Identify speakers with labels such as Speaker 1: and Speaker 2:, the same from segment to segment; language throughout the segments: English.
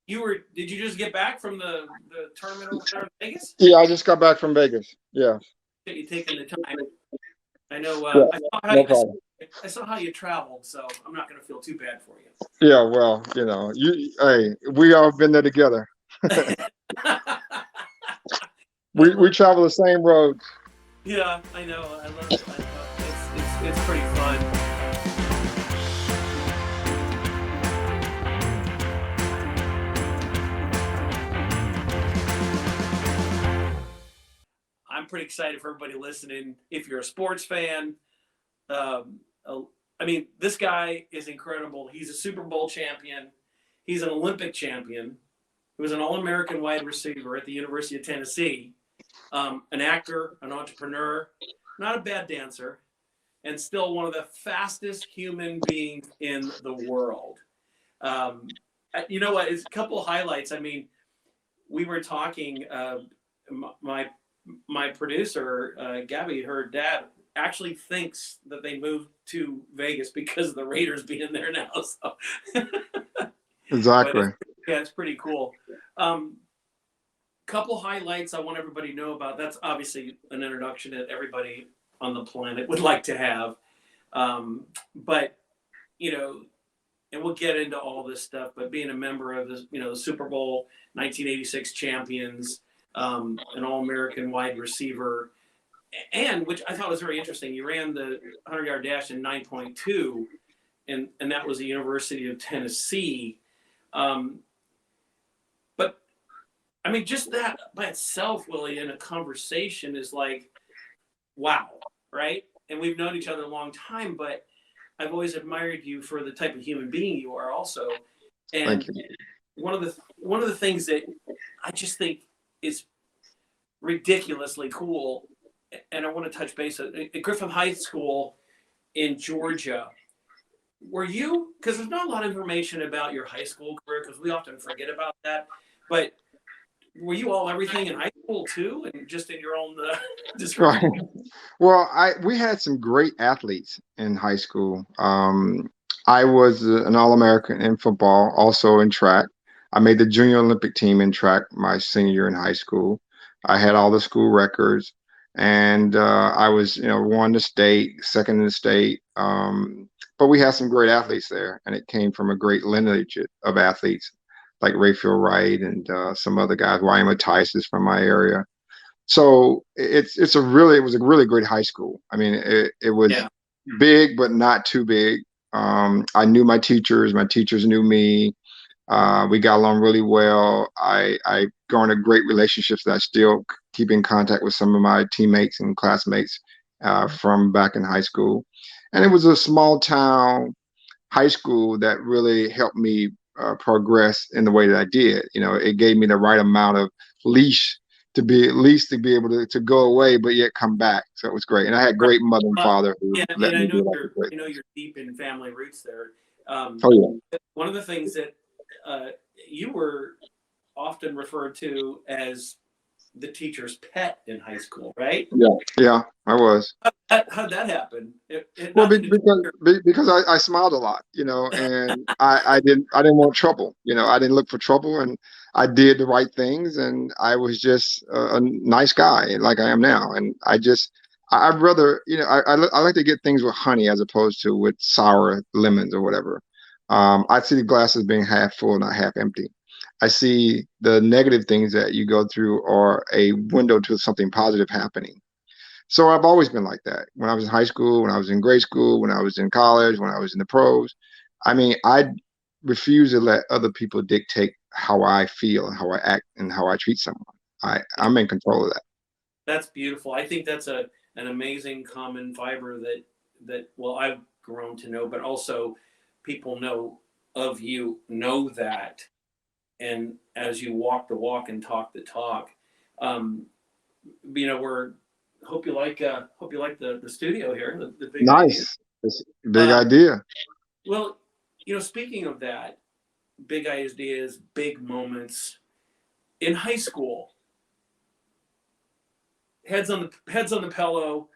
Speaker 1: Did you just get back from the tournament over there in Vegas?
Speaker 2: Yeah, I just got back from Vegas. Yeah.
Speaker 1: That you taking the time? I know.
Speaker 2: Yeah. No
Speaker 1: I
Speaker 2: problem.
Speaker 1: I saw how you traveled, so I'm not going to feel too bad for
Speaker 2: Yeah. Well, hey, we all been there together.
Speaker 1: you. I
Speaker 2: We
Speaker 1: love.
Speaker 2: travel the same roads.
Speaker 1: Yeah, I know. I love. It's pretty fun. I'm pretty excited for everybody listening. If you're a sports fan, um, uh, I mean, this guy is incredible. He's a Super Bowl champion. He's an Olympic champion. He was an All-American wide receiver at the University of Tennessee. An actor, an entrepreneur, not a bad dancer, and still one of the fastest human beings in the world. Um, you know what? It's a couple of highlights. I mean, we were talking. My my producer, Gabby, her dad actually thinks that they moved to Vegas because of the Raiders being there now. So, but
Speaker 2: Exactly.
Speaker 1: it's pretty cool. Um, Couple highlights I want everybody to know about. That's obviously an introduction that everybody on the planet would like to have. But you know, and we'll get into all this stuff. But being a member of the Super Bowl 1986 champions, an All-American wide receiver, and which I thought was very interesting. You ran the 100-yard dash in 9.2, and that was the University of Tennessee. Um, but I mean, just that by itself, Willie, in a conversation is like, wow, right? And we've known each other a long time, but I've always admired you for the type of human being you are, also.
Speaker 2: Thank
Speaker 1: And
Speaker 2: you.
Speaker 1: one of the things that I just think is ridiculously cool, and I want to touch base at Griffith High School in Georgia. Were you? Because there's not a lot of information about your high school career, because we often forget about that. But were you all everything in high school too, and just in your own
Speaker 2: Right.
Speaker 1: description?
Speaker 2: Well, I we had some great athletes in high school. I was an All-American in football, also in track. I made the Junior Olympic team in track my senior year in high school. I had all the school records, and I was, won the state, second in the state. But we had some great athletes there, and it came from a great lineage of athletes like Rayfield Wright and some other guys. Ryan Matthijs is from my area. So it was a really great high school. I mean, it was
Speaker 1: Yeah.
Speaker 2: big but not too big. I knew my teachers. My teachers knew me. We got along really well. I garnered great relationships that I still keep in contact with some of my teammates and classmates from back in high school. And it was a small town high school that really helped me progress in the way that I did. It gave me the right amount of leash to be at least to be able to go away, but yet come back. So it was great. And I had
Speaker 1: Right.
Speaker 2: great mother and
Speaker 1: Uh,
Speaker 2: father who
Speaker 1: yeah,
Speaker 2: let
Speaker 1: and
Speaker 2: me do like a great.
Speaker 1: you're deep in family roots there.
Speaker 2: Oh yeah.
Speaker 1: One of the things that uh, you were often referred to as the teacher's pet in high school, right?
Speaker 2: Yeah. Yeah, I was.
Speaker 1: How'd that happen? It
Speaker 2: Well,
Speaker 1: nothing to do with
Speaker 2: because I smiled a lot, and I didn't want trouble, I didn't look for trouble, and I did the right things, and I was just a nice guy like I am now, and I'd rather, I like to get things with honey as opposed to with sour lemons or whatever. I see the glass as being half full, not half empty. I see the negative things that you go through are a window to something positive happening. So I've always been like that. When I was in high school, when I was in grade school, when I was in college, when I was in the pros, I mean, I refuse to let other people dictate how I feel and how I act and how I treat someone.
Speaker 1: it.
Speaker 2: I'm in control of that.
Speaker 1: That's beautiful. I think that's an amazing common fiber that well, I've grown to know, but also people know of you, know that, and as you walk the walk and talk the talk, um, we're hope you like the studio here, the big idea.
Speaker 2: Nice. It's a big
Speaker 1: Um,
Speaker 2: idea.
Speaker 1: well, speaking of that, big ideas, big moments in high school, heads on the pillow,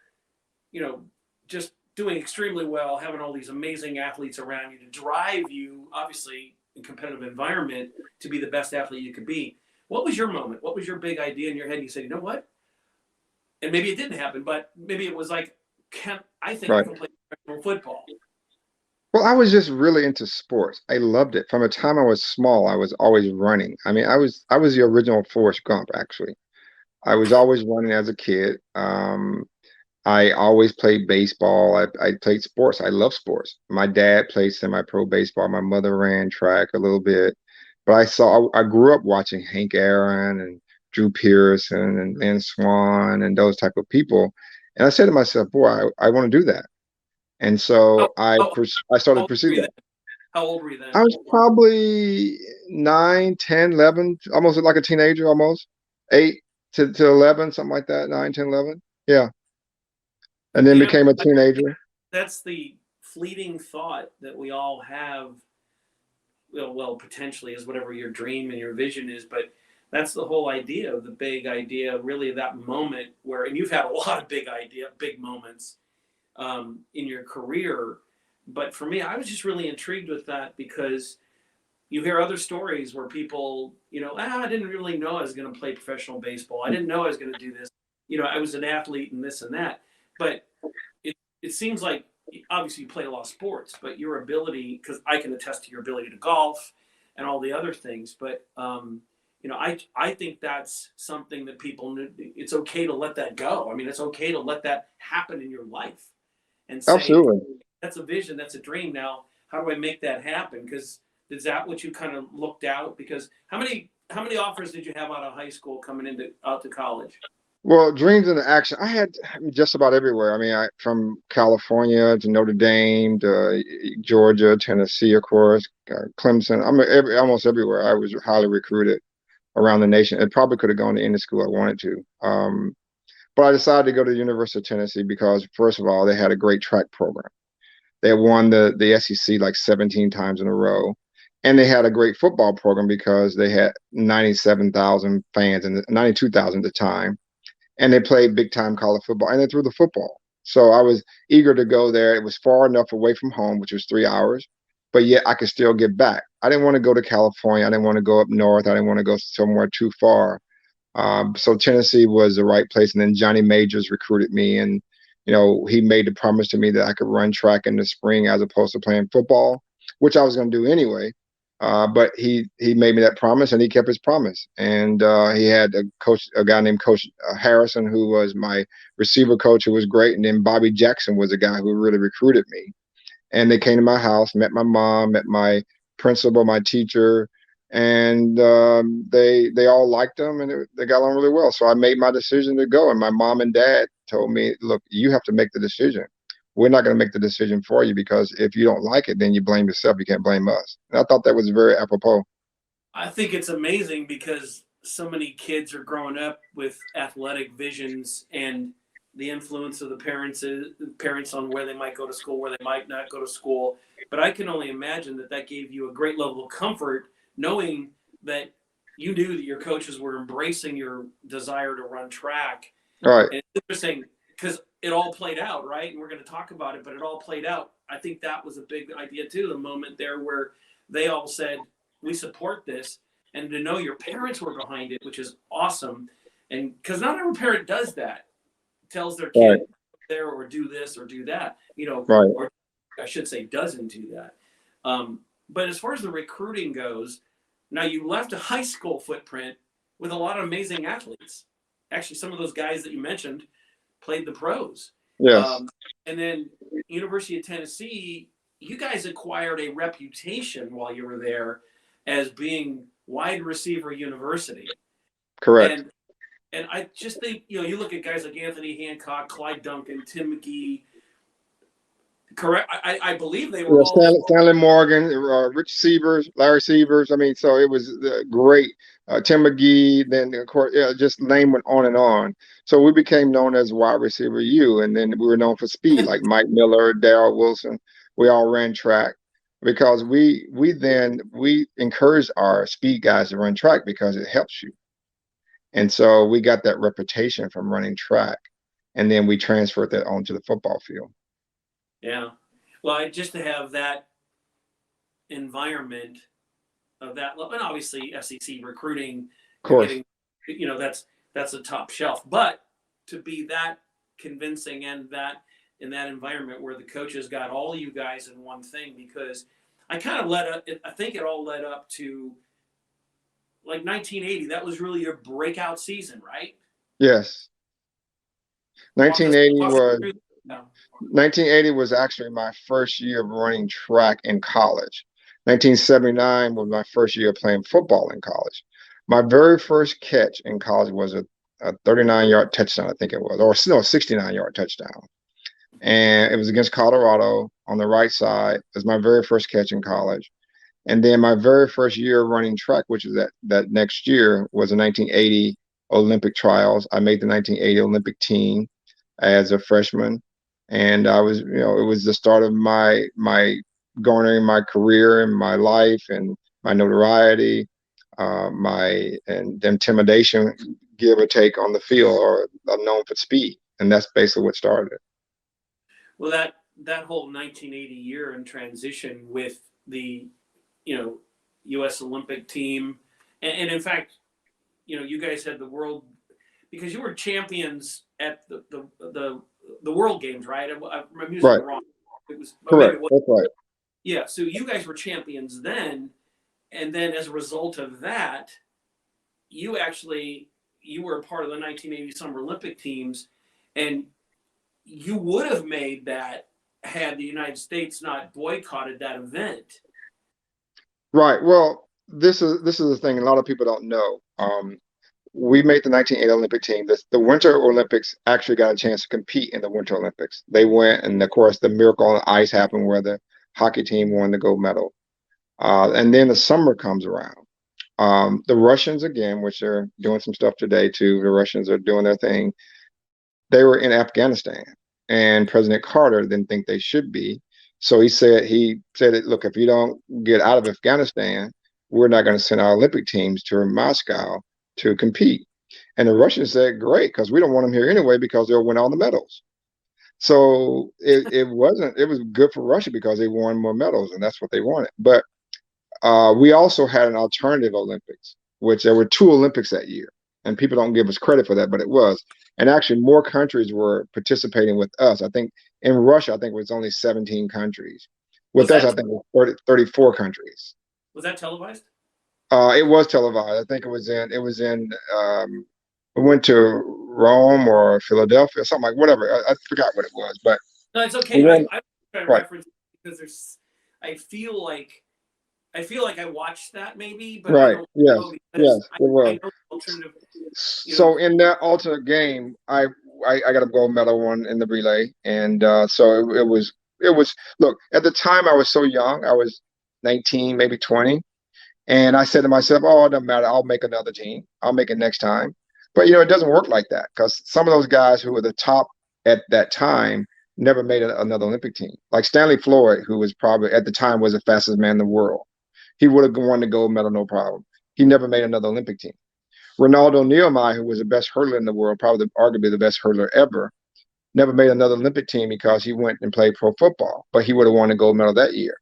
Speaker 1: you know, just doing extremely well, having all these amazing athletes around you to drive you, obviously, competitive environment to be the best athlete you could be. What was your moment? What was your big idea in your head? And you said, you know what? And maybe it didn't happen, but maybe it was like, I think I
Speaker 2: Right.
Speaker 1: can play professional football.
Speaker 2: Well, I was just really into sports. I loved it. From the time I was small, I was always running. I mean, I was the original Forrest Gump, actually. I was always running as a kid. I always played baseball. I played sports. I love sports. My dad played semi-pro baseball. My mother ran track a little bit. But I grew up watching Hank Aaron and Drew Pearson and Lynn Swan and those type of people. And I said to myself, boy, I want to do that. And
Speaker 1: How,
Speaker 2: so
Speaker 1: how,
Speaker 2: I started
Speaker 1: how
Speaker 2: to
Speaker 1: old
Speaker 2: pursue
Speaker 1: were you
Speaker 2: that.
Speaker 1: then? How old were you
Speaker 2: I
Speaker 1: then?
Speaker 2: was probably 9, 10, 11, almost like a teenager, almost 8 to 11, something like that, 9, 10, 11. Yeah. And then
Speaker 1: You know,
Speaker 2: became a
Speaker 1: I
Speaker 2: teenager.
Speaker 1: that's the fleeting thought that we all have. Well, potentially is whatever your dream and your vision is, but that's the whole idea of the big idea, really that moment where, and you've had a lot of big moments in your career. But for me, I was just really intrigued with that because you hear other stories where people, I didn't really know I was going to play professional baseball. I didn't know I was going to do this. I was an athlete and this and that. But it seems like obviously you played a lot of sports, but your ability, because I can attest to your ability to golf and all the other things. But I think that's something that people, it's okay to let that go. I mean, it's okay to let that happen in your life and say,
Speaker 2: Absolutely.
Speaker 1: that's a vision, that's a dream. Now, how do I make that happen? Because is that what you kind of looked out? Because how many offers did you have out of high school coming out to college?
Speaker 2: Well, dreams into action. I had just about everywhere. I mean, from California to Notre Dame to Georgia, Tennessee, of course, Clemson. Almost everywhere. I was highly recruited around the nation. It probably could have gone to any school I wanted to. But I decided to go to the University of Tennessee because, first of all, they had a great track program. They had won the SEC like 17 times in a row. And they had a great football program because they had 97,000 fans and 92,000 at the time. And they played big time college football and they threw the football. So I was eager to go there. It was far enough away from home, which was 3 hours, but yet I could still get back. I didn't want to go to California. I didn't want to go up north. I didn't want to go somewhere too far. So Tennessee was the right place. And then Johnny Majors recruited me, and he made the promise to me that I could run track in the spring as opposed to playing football, which I was going to do anyway. But he made me that promise, and he kept his promise. And he had a guy named Coach Harrison, who was my receiver coach, who was great. And then Bobby Jackson was a guy who really recruited me. And they came to my house, met my mom, met my principal, my teacher, and they all liked them, and they got along really well. So I made my decision to go, and my mom and dad told me, "Look, you have to make the decision. We're not going to make the decision for you because if you don't like it, then you blame yourself. You can't blame us." And I thought that was very apropos.
Speaker 1: I think it's amazing because so many kids are growing up with athletic visions and the influence of the parents on where they might go to school, where they might not go to school. But I can only imagine that gave you a great level of comfort knowing that you knew that your coaches were embracing your desire to run track.
Speaker 2: All right.
Speaker 1: And it's interesting because it all played out, right? And we're going to talk about it, but it all played out. I think that was a big idea too, the moment there where they all said, we support this, and to know your parents were behind it, which is awesome. And because not every parent does that, tells their
Speaker 2: Right.
Speaker 1: kid there or do this or do that,
Speaker 2: Right.
Speaker 1: or I should say doesn't do that. But as far as the recruiting goes, now you left a high school footprint with a lot of amazing athletes. Actually, some of those guys that you mentioned played the pros.
Speaker 2: Yes.
Speaker 1: And then University of Tennessee, you guys acquired a reputation while you were there as being wide receiver university.
Speaker 2: Correct.
Speaker 1: And I just think, you look at guys like Anthony Hancock, Clyde Duncan, Tim McGee. Correct. I believe they were
Speaker 2: Yeah,
Speaker 1: all.
Speaker 2: Stanley Morgan, Rich Sievers, Larry Sievers. I mean, so it was great. Tim McGee, then of course, yeah, just name went on and on. So we became known as wide receiver U, and then we were known for speed, like Mike Miller, Darrell Wilson. We all ran track because we encouraged our speed guys to run track because it helps you. And so we got that reputation from running track, and then we transferred that onto the football field.
Speaker 1: Yeah. Well, just to have that environment of that level, and obviously SEC recruiting,
Speaker 2: Of
Speaker 1: you're
Speaker 2: course.
Speaker 1: getting, that's a top shelf. But to be that convincing and that in that environment where the coaches got all you guys in one thing, because I kind of I think it all led up to like 1980. That was really your breakout season, right?
Speaker 2: Yes.
Speaker 1: Walk us
Speaker 2: 1980 was
Speaker 1: through. No.
Speaker 2: 1980 was actually my first year of running track in college. 1979 was my first year of playing football in college. My very first catch in college was a 39-yard touchdown, I think it was, or no, 69-yard touchdown. And it was against Colorado on the right side. It was my very first catch in college. And then my very first year running track, which is that next year, was the 1980 Olympic trials. I made the 1980 Olympic team as a freshman, and I was, it was the start of my garnering my career and my life and my notoriety, my and intimidation, give or take on the field, or I'm known for speed, and that's basically what started it.
Speaker 1: Well, that whole 1980 year in transition with the, U.S. Olympic team, and in fact, you guys had the world, because you were champions at the World Games, right? I'm using
Speaker 2: Right.
Speaker 1: it wrong. It was
Speaker 2: Correct.
Speaker 1: maybe it was,
Speaker 2: That's right.
Speaker 1: yeah. So you guys were champions then, and then as a result of that, you were a part of the 1980 Summer Olympic teams, and you would have made that had the United States not boycotted that event.
Speaker 2: Right. Well, this is the thing a lot of people don't know. We made the 1980 Olympic team. The Winter Olympics actually got a chance to compete in the Winter Olympics. They went, and of course, the miracle on the ice happened where the hockey team won the gold medal. And then the summer comes around. The Russians, again, which are doing some stuff today too, the Russians are doing their thing. They were in Afghanistan, and President Carter didn't think they should be. So he said, look, if you don't get out of Afghanistan, we're not going to send our Olympic teams to Moscow to compete. And the Russians said, great, because we don't want them here anyway, because they'll win all the medals. So it was good for Russia because they won more medals, and that's what they wanted. But we also had an alternative Olympics, which there were two Olympics that year, and people don't give us credit for that, but it was. And actually, more countries were participating with us. I think in Russia, I think it was only 17 countries. With us, I think it was 34 countries.
Speaker 1: Was that televised?
Speaker 2: It was televised. I think we went to Rome or Philadelphia, something like whatever. I forgot what it was, but
Speaker 1: No, it's okay.
Speaker 2: then,
Speaker 1: I try to
Speaker 2: right.
Speaker 1: reference because I feel like I watched that maybe, but
Speaker 2: Right.
Speaker 1: I don't
Speaker 2: Yes.
Speaker 1: know
Speaker 2: Yes.
Speaker 1: because
Speaker 2: It was.
Speaker 1: I know alternative.
Speaker 2: So in that alternate game, I got a gold medal one in the relay, and so it was. Look, at the time I was so young. I was 19, maybe 20, and I said to myself, "Oh, it doesn't matter. I'll make another team. I'll make it next time." But it doesn't work like that, because some of those guys who were the top at that time never made another Olympic team. Like Stanley Floyd, who was probably at the time was the fastest man in the world. He would have won the gold medal, no problem. He never made another Olympic team. Ronaldo Neumeier, who was the best hurdler in the world, probably arguably the best hurdler ever, never made another Olympic team because he went and played pro football, but he would have won a gold medal that year.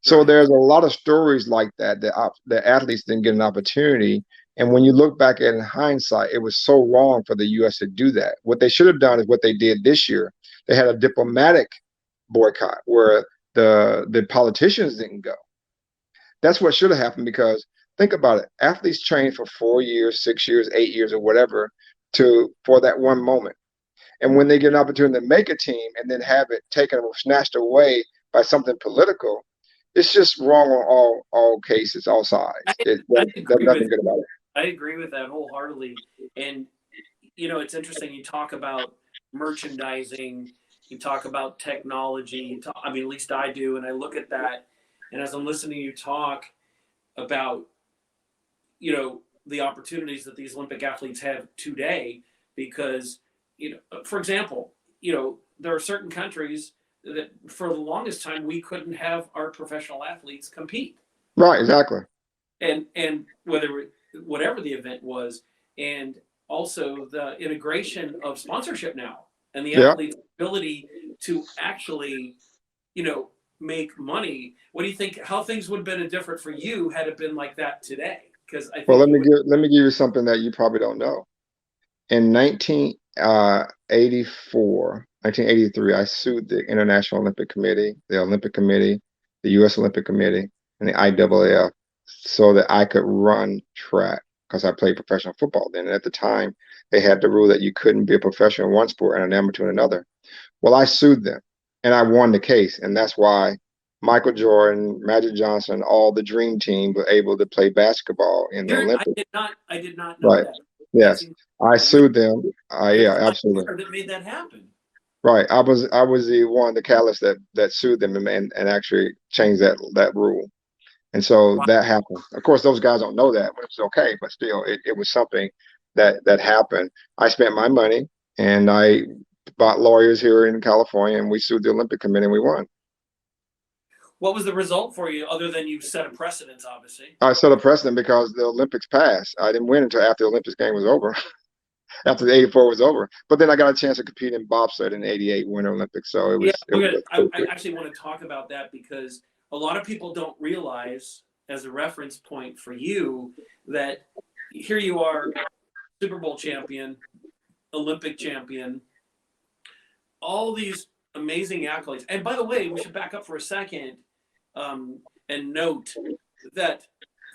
Speaker 2: So
Speaker 1: Right.
Speaker 2: there's a lot of stories like that the athletes didn't get an opportunity. And when you look back at it in hindsight, it was so wrong for the U.S. to do that. What they should have done is what they did this year. They had a diplomatic boycott where the politicians didn't go. That's what should have happened, because think about it. Athletes train for 4 years, 6 years, 8 years, or whatever for that one moment. And when they get an opportunity to make a team and then have it taken or snatched away by something political, it's just wrong on all cases, all sides. There's nothing good about it.
Speaker 1: I agree with that wholeheartedly. And it's interesting. You talk about merchandising, you talk about technology. I mean, at least I do, and I look at that, and as I'm listening to you talk about the opportunities that these Olympic athletes have today, because for example, there are certain countries that for the longest time we couldn't have our professional athletes compete.
Speaker 2: Right, exactly.
Speaker 1: And whatever the event was, and also the integration of sponsorship now, and the athlete's ability to actually make money. What do you think? How things would have been different for you had it been like that today? Because I
Speaker 2: Well,
Speaker 1: think you would.
Speaker 2: let me give you something that you probably don't know. In 1983, I sued the International Olympic Committee, the Olympic Committee, the U.S. Olympic Committee, and the IAAF so that I could run track because I played professional football then. And at the time, they had the rule that you couldn't be a professional in one sport and an amateur in another. Well, I sued them and I won the case. And that's why Michael Jordan, Magic Johnson, all the dream team were able to play basketball in the Olympics.
Speaker 1: I did not know
Speaker 2: Right.
Speaker 1: that.
Speaker 2: Yes. I sued them.
Speaker 1: You're
Speaker 2: Yeah,
Speaker 1: the
Speaker 2: absolutely.
Speaker 1: player that made that happen.
Speaker 2: Right. I was the one, the catalyst that sued them and actually changed that rule. And so
Speaker 1: Wow.
Speaker 2: that happened. Of course, those guys don't know that, which is okay, but still it was something that happened. I spent my money and I bought lawyers here in California and we sued the Olympic Committee and we won.
Speaker 1: What was the result for you, other than you set a precedence, obviously?
Speaker 2: I set a precedent because the Olympics passed. I didn't win until after the Olympics game was over, after the '84 was over. But then I got a chance to compete in bobsled in '88 Winter Olympics. So it was.
Speaker 1: I actually want to talk about that because a lot of people don't realize, as a reference point for you, that here you are, Super Bowl champion, Olympic champion, all these amazing accolades. And by the way, we should back up for a second and note that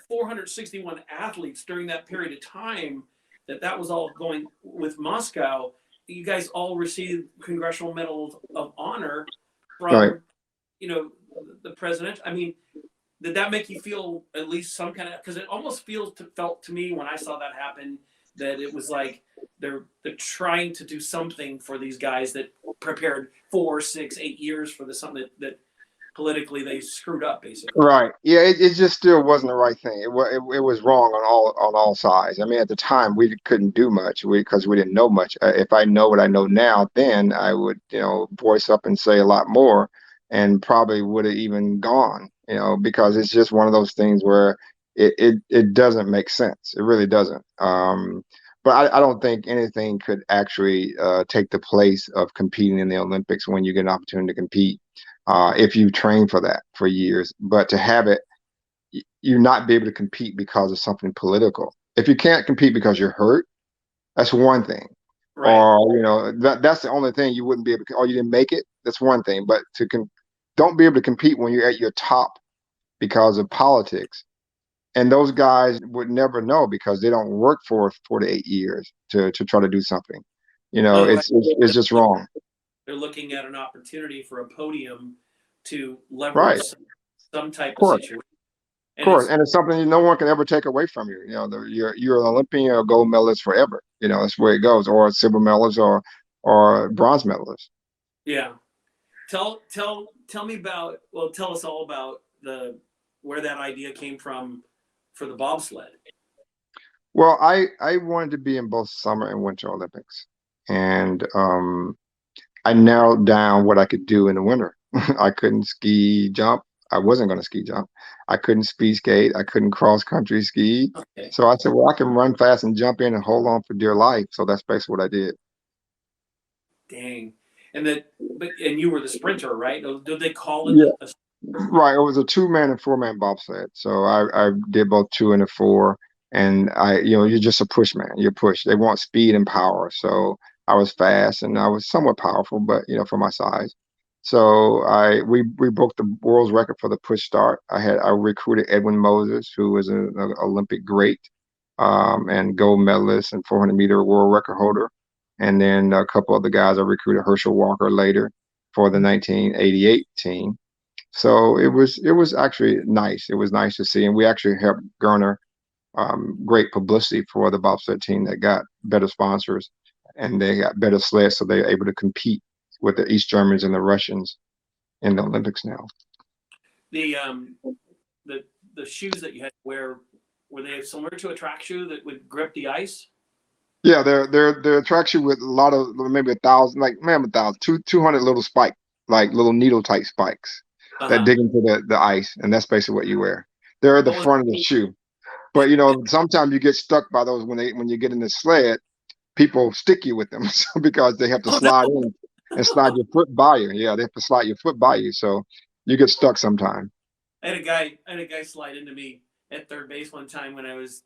Speaker 1: 461 athletes during that period of time that was all going with Moscow. You guys all received Congressional Medals of Honor from,
Speaker 2: Right.
Speaker 1: The president. I mean, did that make you feel at least some kind of? Because it almost felt to me when I saw that happen that it was like they're trying to do something for these guys that prepared 4, 6, 8 years for something that politically they screwed up, basically.
Speaker 2: Right. Yeah. It just still wasn't the right thing. It was wrong on all sides. I mean, at the time we couldn't do much because we didn't know much. If I know what I know now, then I would voice up and say a lot more, and probably would have even gone. Because it's just one of those things where it doesn't make sense. It really doesn't. But I don't think anything could actually take the place of competing in the Olympics when you get an opportunity to compete. If you train for that for years, but to have it, you not be able to compete because of something political. If you can't compete because you're hurt, that's one thing.
Speaker 1: Right.
Speaker 2: Or that's the only thing you wouldn't be able to. Or you didn't make it. That's one thing. But don't be able to compete when you're at your top because of politics. And those guys would never know because they don't work for 4 to 8 years to try to do something. It's just wrong.
Speaker 1: They're looking at an opportunity for a podium to leverage
Speaker 2: Right.
Speaker 1: some type of situation.
Speaker 2: Of course, and it's something no one can ever take away from you. You're an Olympian or a gold medalist forever. That's where it goes, or a silver medalist or bronze medalist.
Speaker 1: Yeah. Tell me about. Well, tell us all about where that idea came from for the bobsled.
Speaker 2: Well, I wanted to be in both summer and winter Olympics, and I narrowed down what I could do in the winter. I couldn't ski jump. I wasn't going to ski jump. I couldn't speed skate. I couldn't cross country ski.
Speaker 1: Okay.
Speaker 2: So I said, well, I can run fast and jump in and hold on for dear life. So that's basically what I did.
Speaker 1: Dang. And you were the sprinter, right? Did they call it?
Speaker 2: Yeah. Right. It was a 2-man and 4-man bobsled. So I did both 2 and a 4. And you're just a push man. You're push. They want speed and power. So I was fast and I was somewhat powerful, but for my size. So we broke the world's record for the push start. I recruited Edwin Moses, who was an Olympic great, and gold medalist and 400-meter world record holder. And then a couple other guys I recruited, Herschel Walker later for the 1988 team. So it was actually nice. It was nice to see, and we actually helped garner great publicity for the bobsled team that got better sponsors and they got better sleds, so they're able to compete with the East Germans and the Russians in the Olympics now.
Speaker 1: The shoes that you had to wear, were they similar to a track shoe that would grip the ice?
Speaker 2: Yeah, they're track shoe with a lot of maybe 1,000, 200 little spike, like little needle type spikes that dig into the ice, and that's basically what you wear. They're at the front of the shoe. But sometimes you get stuck by those when you get in the sled. People stick you with them because they have to slide in and slide your foot by you. Yeah, they have to slide your foot by you. So You get stuck sometime.
Speaker 1: I had a guy slide into me at third base one time when I was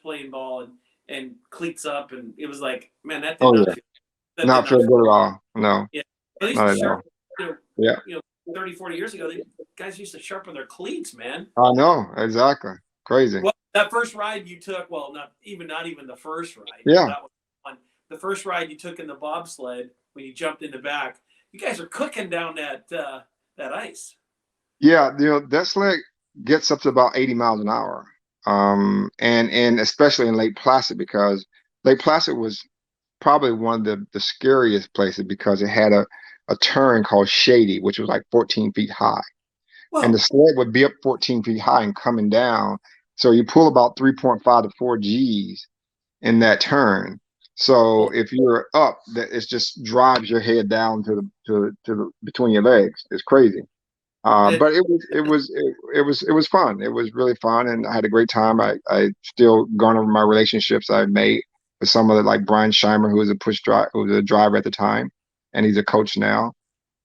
Speaker 1: playing ball and cleats up, and it was like, man,
Speaker 2: Oh yeah,
Speaker 1: that did
Speaker 2: not
Speaker 1: not
Speaker 2: feel
Speaker 1: feel.
Speaker 2: good at all. No,
Speaker 1: Yeah, they used
Speaker 2: not
Speaker 1: to
Speaker 2: at all.
Speaker 1: sharpen, you know,
Speaker 2: Yeah,
Speaker 1: you know, 30, 40 years ago, guys used to sharpen their cleats, man.
Speaker 2: I know exactly. Crazy.
Speaker 1: Well, that first ride you took, well, not even the first ride.
Speaker 2: Yeah,
Speaker 1: That was one. The first ride you took in the bobsled when you jumped in the back, you guys are cooking down that ice.
Speaker 2: yeah. That sled gets up to about 80 miles an hour. And especially in Lake Placid, because Lake Placid was probably one of the scariest places because it had a turn called Shady, which was like 14 feet high. And the
Speaker 1: Whoa.
Speaker 2: sled would be up 14 feet high and coming down. So you pull about 3.5 to 4 G's in that turn. So
Speaker 1: Well,
Speaker 2: if you're up, that it just drives your head down to the between your legs. It's crazy.
Speaker 1: it,
Speaker 2: But it was fun. It was really fun, and I had a great time. I still garner my relationships I made with some of the, like Brian Scheimer, who was who was a driver at the time, and he's a coach now,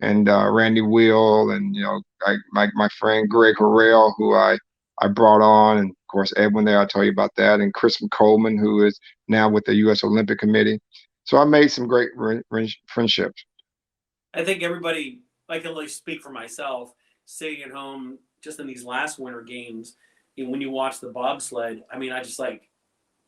Speaker 2: and Randy Wheel, and my friend Greg Harrell, who I brought on, and of course Edwin there. I'll tell you about that, and Chris Coleman, who is now with the U.S. Olympic Committee. So I made some great friendships.
Speaker 1: I think everybody, I can only speak for myself, sitting at home just in these last winter games, and when you watch the bobsled, I mean, I just like,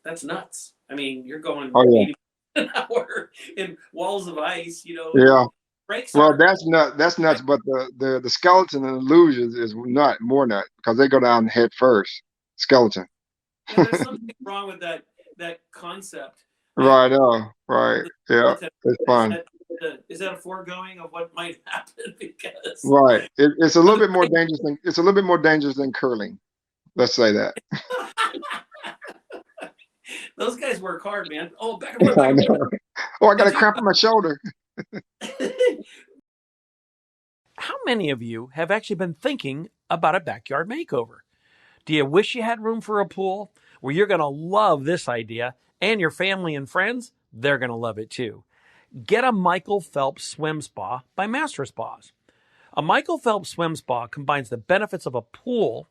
Speaker 1: that's nuts. I mean, you're going
Speaker 2: Oh
Speaker 1: 80 an hour in walls of ice,
Speaker 2: yeah, yeah.
Speaker 1: brakes
Speaker 2: Well,
Speaker 1: aren't.
Speaker 2: that's not that's nuts, but the skeleton and illusions is more nut because they go down head first. Skeleton.
Speaker 1: Yeah, there's something wrong with that concept. I
Speaker 2: Right, right.
Speaker 1: the
Speaker 2: Yeah,
Speaker 1: skeleton,
Speaker 2: it's
Speaker 1: is
Speaker 2: fun.
Speaker 1: that a foregoing of what might happen? Because
Speaker 2: Right. It's a
Speaker 1: on
Speaker 2: little
Speaker 1: the
Speaker 2: bit more dangerous than curling. Let's say that.
Speaker 1: those guys work hard, man. Oh, back and forth, back
Speaker 2: I
Speaker 1: and forth.
Speaker 2: know. Oh, I got a
Speaker 1: Did
Speaker 2: cramp in my shoulder.
Speaker 1: you?
Speaker 3: How many of you have actually been thinking about a backyard makeover? Do you wish you had room for a pool? Well, you're going to love this idea, and your family and friends, they're going to love it too. Get a Michael Phelps Swim Spa by Master Spas. A Michael Phelps Swim Spa combines the benefits of a pool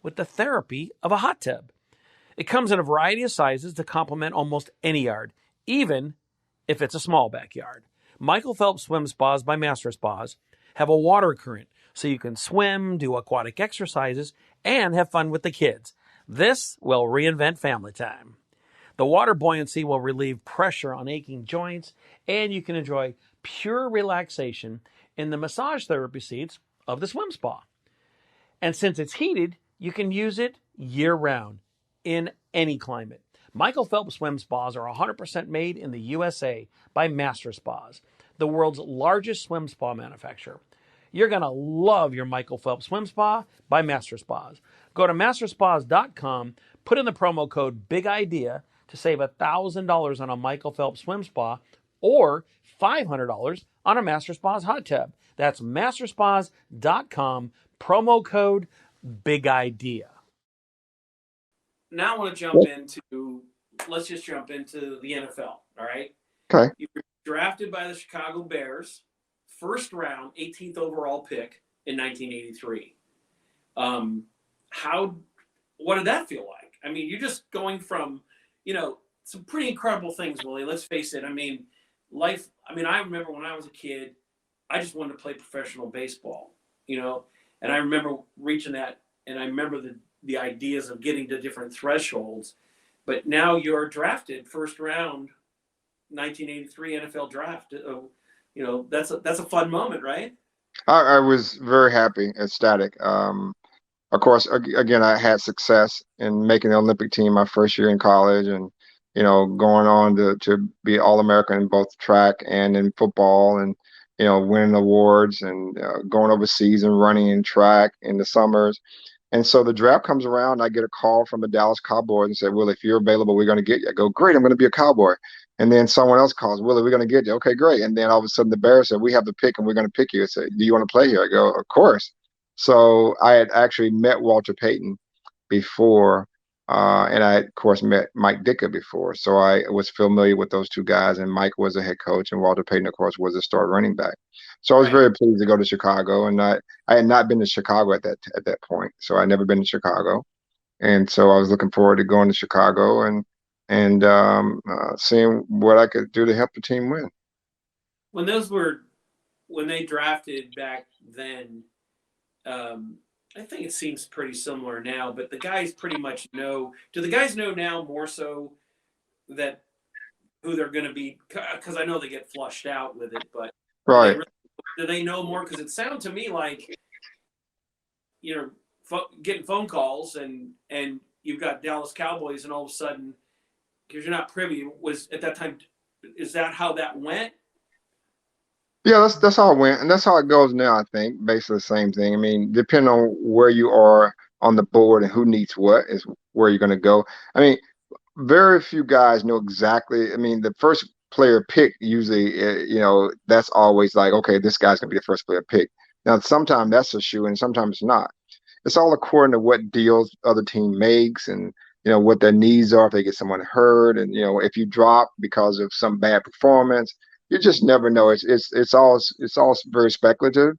Speaker 3: with the therapy of a hot tub. It comes in a variety of sizes to complement almost any yard, even if it's a small backyard. Michael Phelps Swim Spas by Master Spas have a water current so you can swim, do aquatic exercises, and have fun with the kids. This will reinvent family time. The water buoyancy will relieve pressure on aching joints, and you can enjoy pure relaxation in the massage therapy seats of the swim spa. And since it's heated, you can use it year round in any climate. Michael Phelps swim spas are 100% made in the USA by Master Spas, the world's largest swim spa manufacturer. You're going to love your Michael Phelps swim spa by Master Spas. Go to masterspas.com, put in the promo code Big Idea to save $1,000 on a Michael Phelps swim spa or $500 on a Master Spas hot tub. That's masterspas.com, promo code Big Idea.
Speaker 1: Now I want to jump into. Let's just jump into the NFL. All right.
Speaker 2: Okay.
Speaker 1: You were drafted by the Chicago Bears, first round, 18th overall pick in 1983. What did that feel like? I mean, you're just going from, some pretty incredible things, Willie. Let's face it. I mean, life. I mean, I remember when I was a kid, I just wanted to play professional baseball, and I remember reaching that, and I remember the ideas of getting to different thresholds. But now you're drafted first round, 1983 NFL draft. That's a fun moment, right?
Speaker 2: I was very happy, ecstatic. Of course, again, I had success in making the Olympic team my first year in college, and going on to be All-American in both track and in football, and winning awards, and going overseas and running in track in the summers. And so the draft comes around, I get a call from the Dallas Cowboys and say, "Well, if you're available, we're going to get you." I go, "Great, I'm going to be a Cowboy." And then someone else calls, "Willie, we're going to get you." "Okay, great." And then all of a sudden the Bears said, "We have the pick and we're going to pick you." I said, "Do you want to play here?" I go, "Of course." So I had actually met Walter Payton before And I, of course, met Mike Ditka before. So I was familiar with those two guys. And Mike was a head coach, and Walter Payton, of course, was a star running back. So I was
Speaker 1: Right.
Speaker 2: very pleased to go to Chicago. And I had not been to Chicago at that point. So I'd never been to Chicago. And so I was looking forward to going to Chicago and seeing what I could do to help the team win.
Speaker 1: When they drafted back then, I think it seems pretty similar now, but the guys pretty much know. Do the guys know now more so that who they're going to be? Because I know they get flushed out with it, but
Speaker 2: Right.
Speaker 1: do they know more? Because it sounded to me like, getting phone calls and you've got Dallas Cowboys, and all of a sudden, because you're not privy, was at that time, is that how that went?
Speaker 2: Yeah, that's how it went, and that's how it goes now. I think basically the same thing. I mean, depending on where you are on the board and who needs what is where you're going to go. I mean, very few guys know exactly. I mean, the first player pick usually, that's always like, okay, this guy's going to be the first player pick. Now, sometimes that's a shoe, and sometimes it's not. It's all according to what deals other team makes and what their needs are if they get someone hurt and if you drop because of some bad performance. You just never know. It's all very speculative,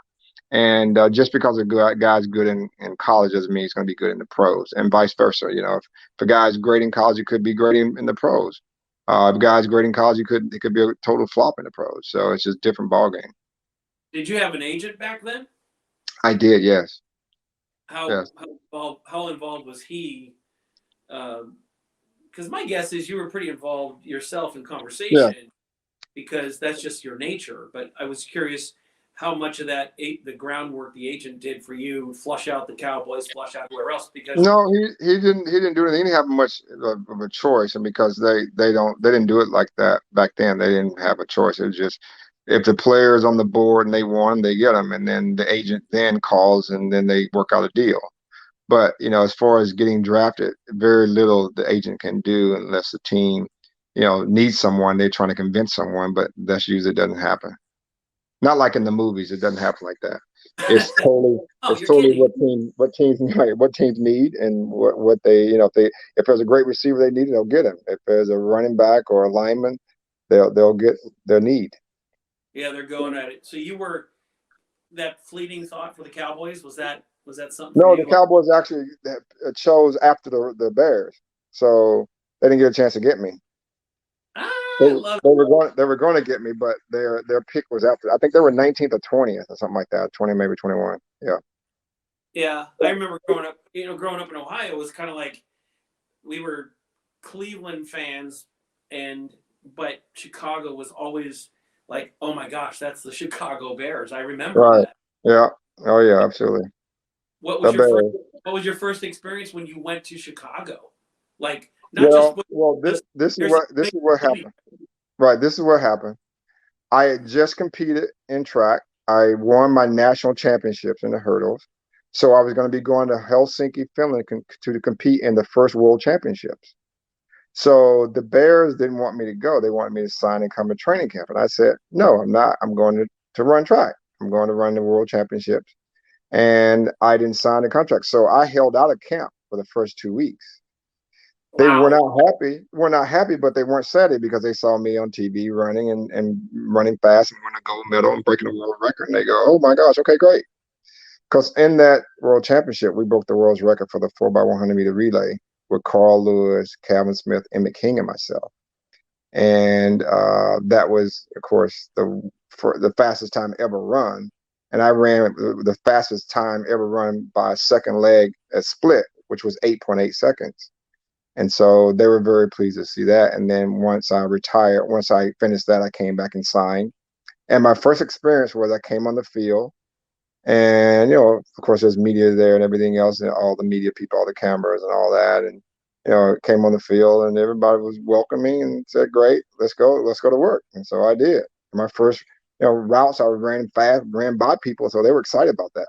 Speaker 2: and just because a guy's good in college doesn't mean he's going to be good in the pros, and vice versa. If a guy's great in college, he could be great in the pros. If a guy's great in college, it could be a total flop in the pros. So it's just different ball game.
Speaker 1: Did you have an agent back then?
Speaker 2: I did, yes.
Speaker 1: How
Speaker 2: Yes.
Speaker 1: how involved was he? Because my guess is you were pretty involved yourself in
Speaker 2: Yeah.
Speaker 1: conversation, because that's just your nature. But I was curious how much of that the groundwork the agent did for you, flush out the Cowboys, flush out whoever else, because
Speaker 2: No, he didn't do anything. He didn't have much of a choice, and because they didn't do it like that back then. They didn't have a choice. It was just if the player's on the board and they won, they get them, and then the agent then calls and then they work out a deal. But as far as getting drafted, very little the agent can do unless the team, needs someone. They're trying to convince someone, but that's usually doesn't happen. Not like in the movies. It doesn't happen like that. It's totally
Speaker 1: oh,
Speaker 2: it's
Speaker 1: you're
Speaker 2: totally
Speaker 1: kidding.
Speaker 2: what teams need and what they if there's a great receiver they need, they'll get him. If there's a running back or a lineman, they'll get their need.
Speaker 1: Yeah, they're going at it. So you were that fleeting thought for the Cowboys. Was that something for
Speaker 2: No, the
Speaker 1: you?
Speaker 2: Cowboys actually chose after the Bears, so they didn't get a chance to get me.
Speaker 1: Ah,
Speaker 2: They,
Speaker 1: I love
Speaker 2: they were going to get me, but their pick was after. I think they were 19th or 20th or something like that. 20, maybe 21. Yeah.
Speaker 1: it. Yeah, I remember growing up. Growing up in Ohio, it was kind of like we were Cleveland fans, but Chicago was always like, oh my gosh, that's the Chicago Bears. I remember
Speaker 2: Right.
Speaker 1: that.
Speaker 2: Yeah. Oh yeah, absolutely.
Speaker 1: What
Speaker 2: The
Speaker 1: was your first?
Speaker 2: Bears.
Speaker 1: What was your first experience when you went to Chicago? Like, not just
Speaker 2: Well, this
Speaker 1: just
Speaker 2: this is
Speaker 1: there's a
Speaker 2: what this
Speaker 1: big
Speaker 2: is what
Speaker 1: city.
Speaker 2: happened. Right. This is what happened. I had just competed in track. I won my national championships in the hurdles. So I was going to be going to Helsinki, Finland to compete in the first world championships. So the Bears didn't want me to go. They wanted me to sign and come to training camp. And I said, no, I'm not. I'm going to run track. I'm going to run the world championships. And I didn't sign the contract. So I held out of camp for the first 2 weeks. They
Speaker 1: Wow.
Speaker 2: were not happy, but they weren't sad because they saw me on TV running and running fast and winning a gold medal and breaking a world record. And they go, oh my gosh, okay, great. Because in that world championship, we broke the world's record for the 4x100 meter relay with Carl Lewis, Calvin Smith, Emmett King, and myself. And that was, of course, the fastest time ever run. And I ran the fastest time ever run by a second leg at split, which was 8.8 seconds. And so they were very pleased to see that. And then once I finished that, I came back and signed. And my first experience was I came on the field and, of course, there's media there and everything else, and all the media people, all the cameras and all that. And, came on the field and everybody was welcoming and said, great, let's go to work. And so I did. My first, routes, I ran fast, ran by people. So they were excited about that.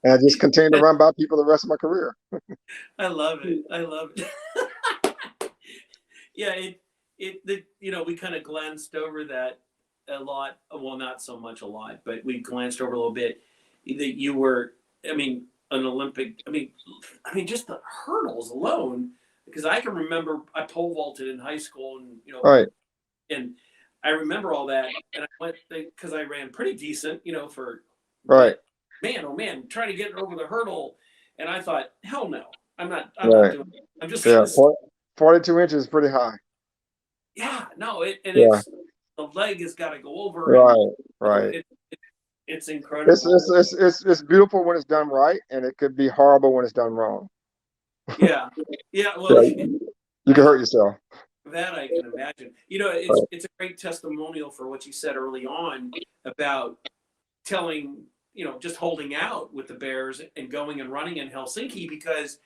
Speaker 2: And I just continued to run by people the rest of my career.
Speaker 1: I love it. I love it. Yeah, we kind of glanced over that a lot. Well, not so much a lot, but we glanced over a little bit that you were. I mean, an Olympic. I mean, just the hurdles alone. Because I can remember I pole vaulted in high school, and
Speaker 2: Right.
Speaker 1: and I remember all that, and I went because I ran pretty decent, for.
Speaker 2: Right.
Speaker 1: Man, oh man, trying to get over the hurdle, and I thought, hell no, I'm not
Speaker 2: Right.
Speaker 1: doing it. I'm just
Speaker 2: Yeah.
Speaker 1: gonna.
Speaker 2: 42 inches is pretty high.
Speaker 1: Yeah, no,
Speaker 2: Yeah.
Speaker 1: it's the leg has got to go over,
Speaker 2: Right.
Speaker 1: and
Speaker 2: Right.
Speaker 1: it's
Speaker 2: It's
Speaker 1: incredible.
Speaker 2: it's beautiful when it's done right, and it could be horrible when it's done wrong.
Speaker 1: Yeah, yeah.
Speaker 2: Yeah.
Speaker 1: Well,
Speaker 2: You can hurt yourself.
Speaker 1: that I can imagine.
Speaker 2: Right.
Speaker 1: It's a great testimonial for what you said early on about telling, just holding out with the Bears and going and running in Helsinki, because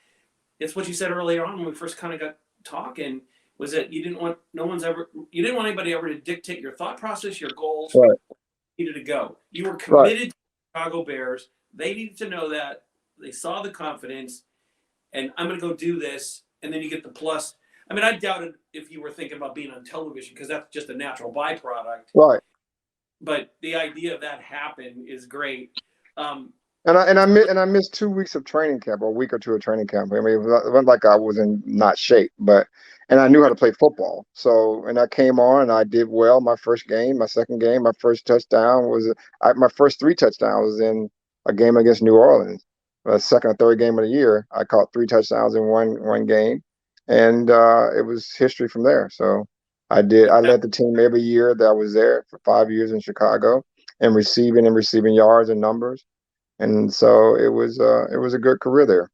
Speaker 1: it's what you said earlier on when we first kind of got talking, was that you didn't want anybody ever to dictate your thought process, your goals,
Speaker 2: Right.
Speaker 1: needed to go. You were
Speaker 2: Right.
Speaker 1: committed to the Chicago Bears. They needed to know that. They saw the confidence, and I'm going to go do this. And then you get the plus. I mean, I doubted if you were thinking about being on television, because that's just a natural byproduct.
Speaker 2: Right.
Speaker 1: But the idea of that happen is great.
Speaker 2: And I missed 2 weeks of training camp, or a week or two of training camp. I mean, it wasn't like I was in not shape, and I knew how to play football. So, and I came on and I did well. My first game, my second game, my first touchdown my first 3 touchdowns was in a game against New Orleans. The second or third game of the year, I caught 3 touchdowns in one game, and it was history from there. So, I led the team every year that I was there for 5 years in Chicago, and receiving yards and numbers. And so it was a good career there.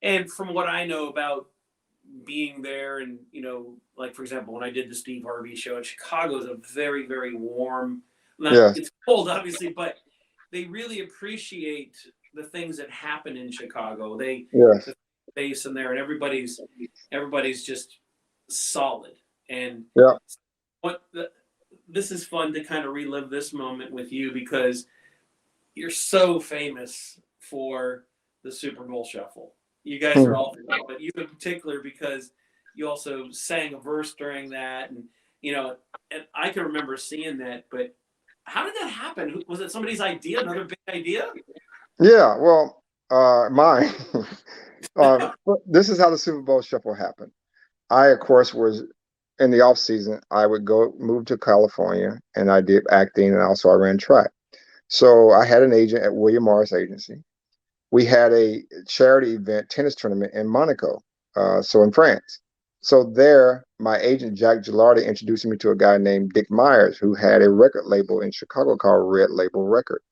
Speaker 1: And from what I know about being there, and like for example, when I did the Steve Harvey show, Chicago is a very, very warm.
Speaker 2: Yes.
Speaker 1: It's cold, obviously, but they really appreciate the things that happen in Chicago.
Speaker 2: Yes.
Speaker 1: The face in there, and everybody's just solid. And
Speaker 2: Yeah.
Speaker 1: this is fun to kind of relive this moment with you, because you're so famous for the Super Bowl Shuffle. You guys are all, but you in particular, because you also sang a verse during that, and and I can remember seeing that. But how did that happen? Was it somebody's idea? Another big idea?
Speaker 2: Yeah. Well, mine. This is how the Super Bowl Shuffle happened. I, of course, was in the off season. I would move to California, and I did acting, and also I ran track. So I had an agent at William Morris Agency. We had a charity event tennis tournament in Monaco, so in France. So there, my agent Jack Gilardi introduced me to a guy named Dick Myers, who had a record label in Chicago called Red Label Record.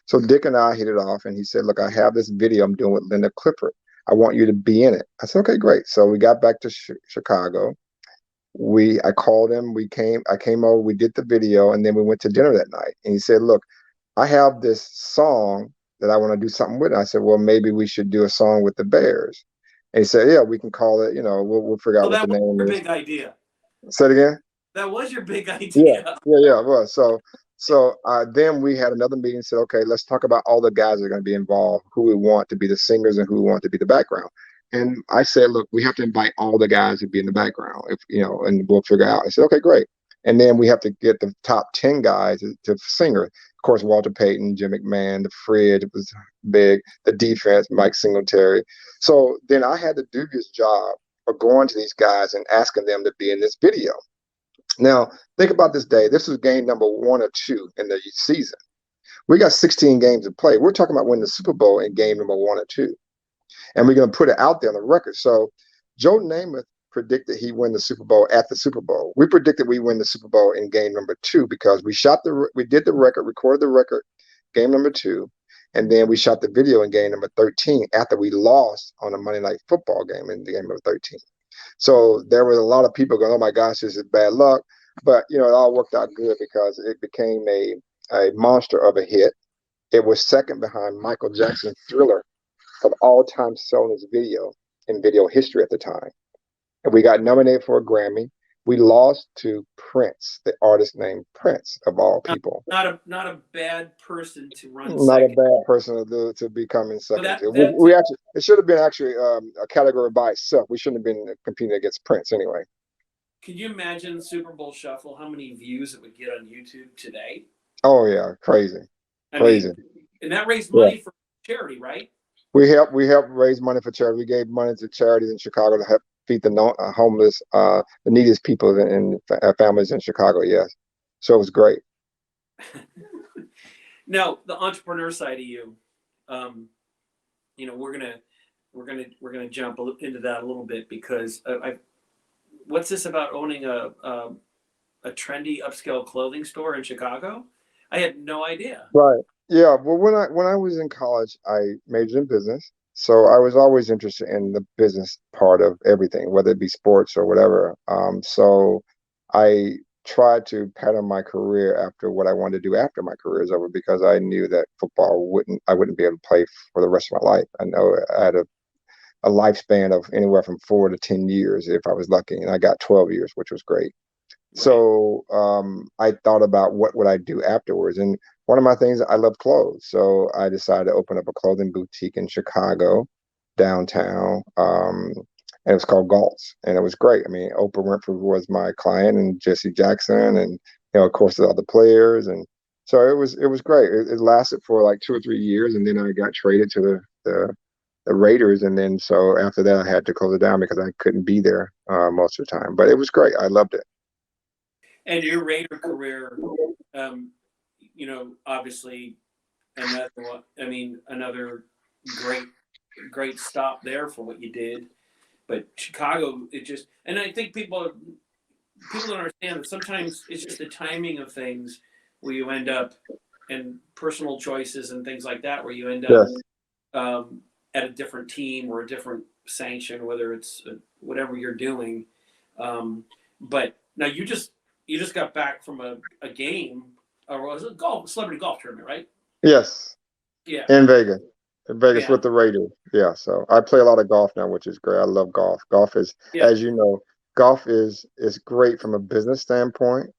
Speaker 2: So Dick and I hit it off, and he said, "Look, I have this video I'm doing with Linda Clifford. I want you to be in it." I said, "Okay, great." So we got back to Chicago. I called him. I came over. We did the video, and then we went to dinner that night. And he said, "Look, I have this song that I want to do something with." I said, "Well, maybe we should do a song with the Bears." And he said, "Yeah, we can call it, we'll figure out what the name
Speaker 1: Your
Speaker 2: is."
Speaker 1: big idea.
Speaker 2: Say it again?
Speaker 1: That was your big
Speaker 2: Yeah,
Speaker 1: idea.
Speaker 2: yeah, it was. So then we had another meeting, said, "Okay, let's talk about all the guys that are going to be involved, who we want to be the singers and who we want to be the background." And I said, "Look, we have to invite all the guys to be in the background, and we'll figure out." I said, "Okay, great." And then we have to get the top 10 guys to singer. Of course, Walter Payton, Jim McMahon, the Fred was big, the defense, Mike Singletary. So then I had to do this job of going to these guys and asking them to be in this video. Now, think about this day. This was game number 1 or 2 in the season. We got 16 games to play. We're talking about winning the Super Bowl in game number 1 or 2. And we're going to put it out there on the record. So Joe Namath predicted he win the Super Bowl at the Super Bowl. We predicted we win the Super Bowl in game number 2, because we did the record, recorded the record, game number 2, and then we shot the video in game number 13 after we lost on a Monday Night Football game in the game number 13. So there was a lot of people going, "Oh my gosh, this is bad luck." But it all worked out good, because it became a monster of a hit. It was second behind Michael Jackson's Thriller of all-time selling video in video history at the time. And we got nominated for a Grammy. We lost to Prince, the artist named Prince, of all people.
Speaker 1: Not a bad person to run
Speaker 2: Not
Speaker 1: second.
Speaker 2: a bad person to be coming second.
Speaker 1: That
Speaker 2: we actually, it should have been actually a category by itself. We shouldn't have been competing against Prince anyway.
Speaker 1: Can you imagine the Super Bowl Shuffle, how many views it would get on YouTube today?
Speaker 2: Oh yeah, crazy.
Speaker 1: I mean, and that raised money for charity, right?
Speaker 2: We helped raise money for charity. We gave money to charities in Chicago to help feed the homeless, the neediest people in families in Chicago. Yes, so it was great.
Speaker 1: Now, the entrepreneur side of you, you know, we're gonna jump into that a little bit because what's this about owning a trendy upscale clothing store in Chicago? I had no idea.
Speaker 2: Right. Yeah. Well, when I was in college, I majored in business, so I was always interested in the business part of everything, whether it be sports or whatever. So I tried to pattern my career after what I wanted to do after my career is over because I knew that I wouldn't be able to play for the rest of my life. I know I had a lifespan of anywhere from 4 to 10 years if I was lucky, and I got 12 years, which was great.
Speaker 1: Right.
Speaker 2: So I thought about what would I do afterwards, and one of my things I love clothes, so I decided to open up a clothing boutique in Chicago, downtown, and it was called Gault's, and it was great. I mean, Oprah Winfrey was my client, and Jesse Jackson, and of course, the other players, and so it was great. It lasted for like 2 or 3 years, and then I got traded to the Raiders, and then so after that, I had to close it down because I couldn't be there most of the time. But it was great. I loved it.
Speaker 1: And your Raider career, um, you know, obviously another great stop there for what you did. But Chicago, and I think people don't understand that sometimes it's just the timing of things where you end up, and personal choices and things like that, where you end up
Speaker 2: Yes.
Speaker 1: at a different team or a different sanction, whether it's whatever you're doing. But now you just got back from a game, or was it celebrity golf tournament, right?
Speaker 2: Yes.
Speaker 1: Yeah,
Speaker 2: In Vegas. In Vegas
Speaker 1: yeah,
Speaker 2: with the Raiders. Yeah. So I play a lot of golf now, which is great. I love golf. Golf is,
Speaker 1: yeah.
Speaker 2: as you know, golf is great from a business standpoint.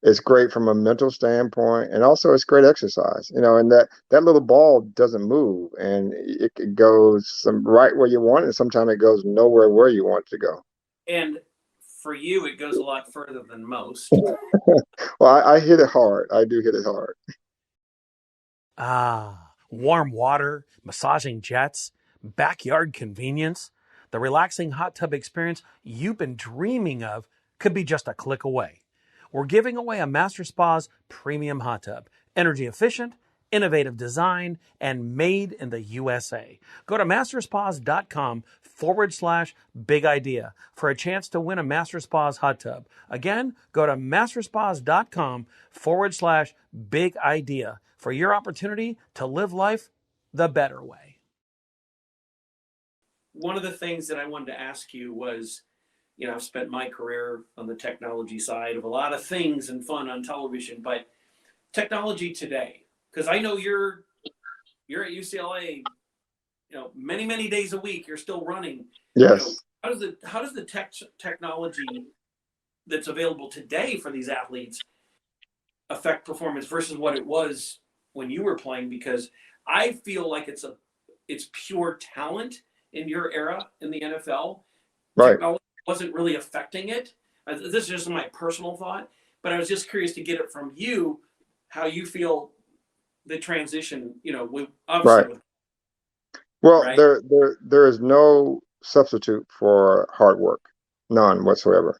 Speaker 2: It's great from a mental standpoint, and also it's great exercise. And that little ball doesn't move, and it goes some right where you want it. Sometimes it goes nowhere where you want it to go.
Speaker 1: And for you, it goes a lot further than most.
Speaker 2: Well, I hit it hard. I do hit it hard.
Speaker 3: Ah, warm water, massaging jets, backyard convenience. The relaxing hot tub experience you've been dreaming of could be just a click away. We're giving away a Master Spa's premium hot tub, energy efficient, innovative design, and made in the USA. Go to masterspas.com/big idea for a chance to win a Master Spas hot tub. Again, go to masterspas.com/big idea for your opportunity to live life the better way.
Speaker 1: One of the things that I wanted to ask you was, I've spent my career on the technology side of a lot of things and fun on television, but technology today, because I know you're at UCLA, many, many days a week, you're still running.
Speaker 2: Yes.
Speaker 1: How does the technology that's available today for these athletes affect performance versus what it was when you were playing? Because I feel like it's pure talent in your era in the NFL.
Speaker 2: Right.
Speaker 1: Technology wasn't really affecting it. This is just my personal thought, but I was just curious to get it from you, how you feel the transition, obviously.
Speaker 2: Right. Well,
Speaker 1: Right?
Speaker 2: there is no substitute for hard work, none whatsoever.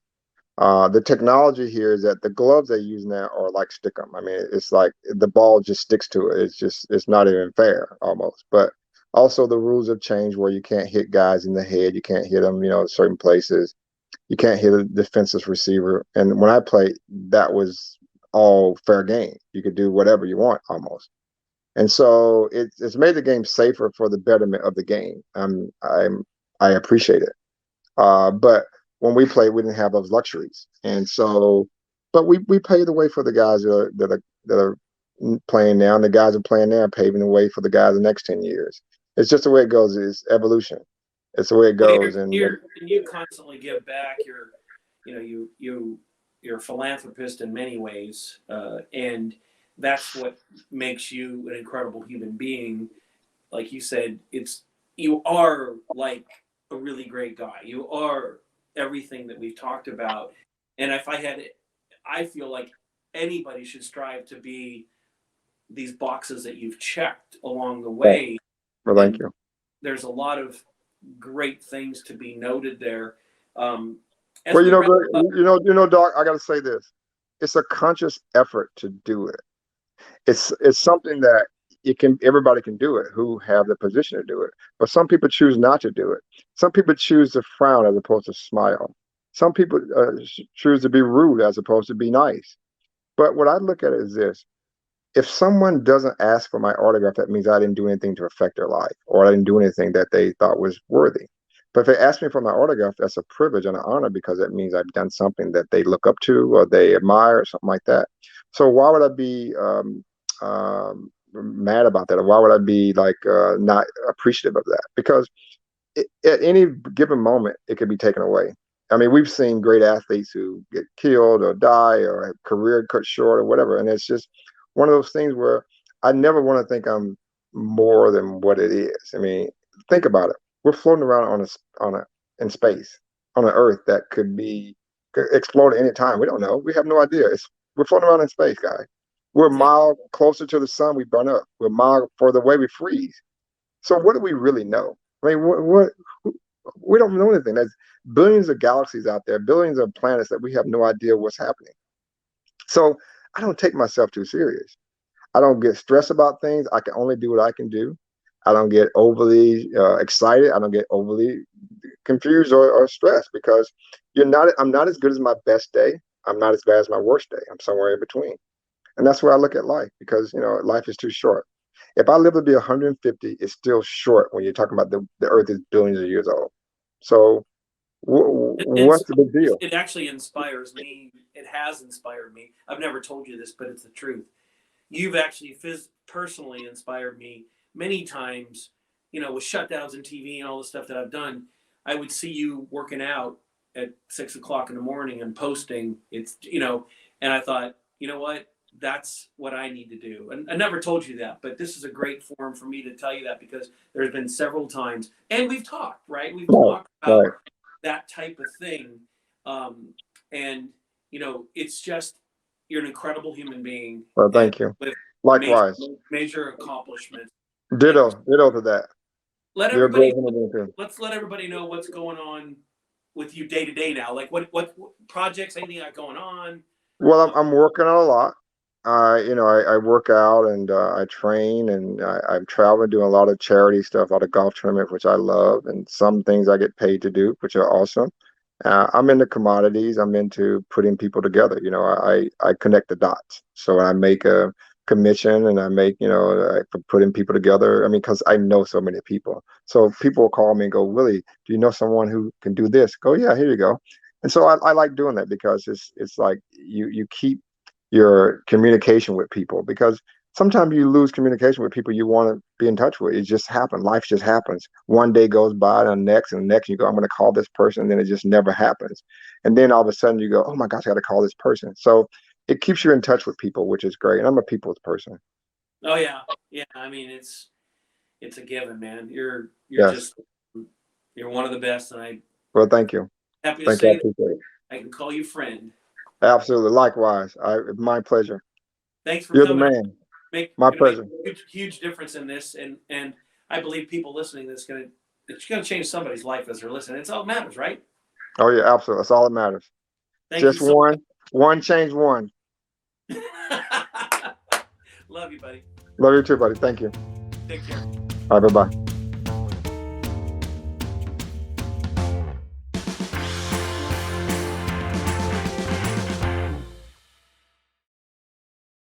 Speaker 2: The technology here is that the gloves they use now are like stick 'em. I mean, it's like the ball just sticks to it. It's not even fair almost. But also the rules have changed where you can't hit guys in the head. You can't hit them, certain places. You can't hit a defensive receiver. And when I played, that was all fair game. You could do whatever you want almost. And so it's made the game safer for the betterment of the game. I appreciate it. But when we played, we didn't have those luxuries, and so, but we paved the way for the guys that are playing now, and the guys who are playing now are paving the way for the guys the next 10 years. It's just the way it goes. It's evolution. It's the way it
Speaker 1: Well,
Speaker 2: goes, and
Speaker 1: you constantly give back. You're a philanthropist in many ways, and that's what makes you an incredible human being. Like you said, you are like a really great guy. You are everything that we've talked about. And I feel like anybody should strive to be these boxes that you've checked along the way.
Speaker 2: well, thank
Speaker 1: And
Speaker 2: you.
Speaker 1: there's a lot of great things to be noted there. As
Speaker 2: Well,
Speaker 1: we wrap
Speaker 2: Greg,
Speaker 1: up,
Speaker 2: Doc, I got to say this. It's a conscious effort to do it. It's something that everybody can do it who have the position to do it. But some people choose not to do it. Some people choose to frown as opposed to smile. Some people choose to be rude as opposed to be nice. But what I look at it is this: if someone doesn't ask for my autograph, that means I didn't do anything to affect their life, or I didn't do anything that they thought was worthy. But if they ask me for my autograph, that's a privilege and an honor, because it means I've done something that they look up to or they admire or something like that. So why would I be mad about that? Or why would I be like not appreciative of that? Because at any given moment, it could be taken away. I mean, we've seen great athletes who get killed or die or have career cut short or whatever. And it's just one of those things where I never want to think I'm more than what it is. I mean, think about it. We're floating around in space on an Earth that could explode at any time. We don't know. We have no idea. We're floating around in space, guys. We're a mile closer to the sun, we burn up. We're a mile further away, we freeze. So what do we really know? I mean, we don't know anything. There's billions of galaxies out there, billions of planets that we have no idea what's happening. So I don't take myself too serious. I don't get stressed about things. I can only do what I can do. I don't get overly excited. I don't get overly confused or stressed, because I'm not as good as my best day. I'm not as bad as my worst day. I'm somewhere in between. And that's where I look at life, because, life is too short. If I live to be 150, it's still short when you're talking about the Earth is billions of years old. So what's the big deal?
Speaker 1: It actually inspires me. It has inspired me. I've never told you this, but it's the truth. You've actually personally inspired me many times, with shutdowns in TV and all the stuff that I've done. I would see you working out at 6 o'clock in the morning and posting. And I thought, you know what? That's what I need to do. And I never told you that, but this is a great forum for me to tell you that, because there's been several times, and we've talked, right? We've talked about that type of thing. And, it's just, you're an incredible human being.
Speaker 2: Well, thank you. Likewise.
Speaker 1: Major accomplishments.
Speaker 2: Ditto to that.
Speaker 1: Let's let everybody know what's going on with you day to day now. Like what projects, anything you got going on?
Speaker 2: Well, I'm working on a lot. I work out and I train, and I'm traveling, doing a lot of charity stuff, a lot of golf tournaments, which I love, and some things I get paid to do, which are awesome. I'm into commodities. I'm into putting people together. I connect the dots. So I make a commission, and I make, for putting people together. I mean, because I know so many people. So people will call me and go, Willie, do you know someone who can do this? Go, yeah, here you go. And so I like doing that, because it's like you keep your communication with people, because sometimes you lose communication with people you want to be in touch with. It just happens. Life just happens. One day goes by, and the next, you go, I'm going to call this person, and then it just never happens. And then all of a sudden you go, oh my gosh, I got to call this person. So it keeps you in touch with people, which is great. And I'm a people's person.
Speaker 1: Oh yeah. Yeah. I mean, it's a given, man. You're one of the best. And
Speaker 2: well, thank you.
Speaker 1: Happy to say that I can call you friend.
Speaker 2: Absolutely. Likewise. My pleasure.
Speaker 1: Thanks for
Speaker 2: You're
Speaker 1: coming.
Speaker 2: the man. My pleasure.
Speaker 1: Make a huge difference in this, and I believe people listening, it's gonna change somebody's life as they're listening. It's all that matters, right?
Speaker 2: Oh yeah, absolutely. That's all that matters. Just one change one.
Speaker 1: Love you, buddy.
Speaker 2: Love you too, buddy. Thank you.
Speaker 1: Take care.
Speaker 2: All right, bye-bye.